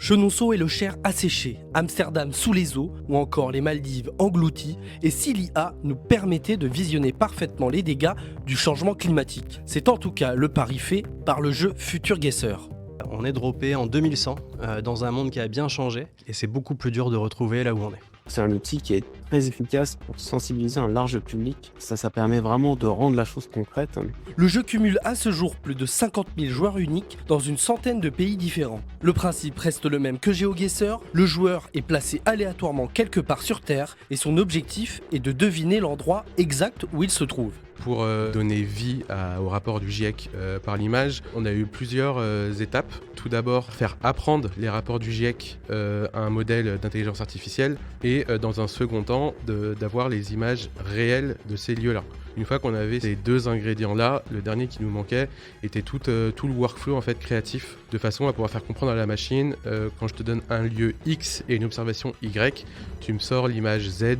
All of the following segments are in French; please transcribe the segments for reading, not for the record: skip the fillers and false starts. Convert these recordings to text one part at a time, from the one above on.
Chenonceau et le Cher asséchés, Amsterdam sous les eaux ou encore les Maldives englouties, et si l'IA nous permettait de visionner parfaitement les dégâts du changement climatique. C'est en tout cas le pari fait par le jeu Future Guesser. On est droppé en 2100 dans un monde qui a bien changé et c'est beaucoup plus dur de retrouver là où on est. C'est un outil qui est très efficace pour sensibiliser un large public. Ça permet vraiment de rendre la chose concrète. Le jeu cumule à ce jour plus de 50 000 joueurs uniques dans une centaine de pays différents. Le principe reste le même que GeoGuessr, le joueur est placé aléatoirement quelque part sur Terre et son objectif est de deviner l'endroit exact où il se trouve. Pour donner vie au rapport du GIEC par l'image, on a eu plusieurs étapes. Tout d'abord, faire apprendre les rapports du GIEC à un modèle d'intelligence artificielle et dans un second temps, d'avoir les images réelles de ces lieux-là. Une fois qu'on avait ces deux ingrédients-là, le dernier qui nous manquait était tout le workflow en fait, créatif, de façon à pouvoir faire comprendre à la machine, quand je te donne un lieu X et une observation Y, tu me sors l'image Z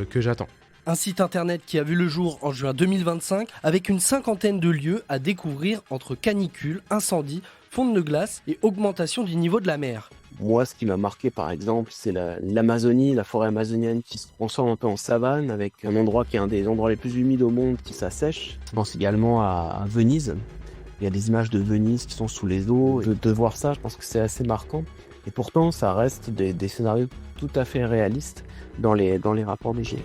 que j'attends. Un site internet qui a vu le jour en juin 2025 avec une cinquantaine de lieux à découvrir entre canicule, incendie, fonte de glace et augmentation du niveau de la mer. Moi, ce qui m'a marqué, par exemple, c'est l'Amazonie, la forêt amazonienne qui se transforme un peu en savane, avec un endroit qui est un des endroits les plus humides au monde qui s'assèche. Je pense également à Venise. Il y a des images de Venise qui sont sous les eaux. De voir ça, je pense que c'est assez marquant. Et pourtant, ça reste des scénarios tout à fait réalistes dans les rapports des GIEC.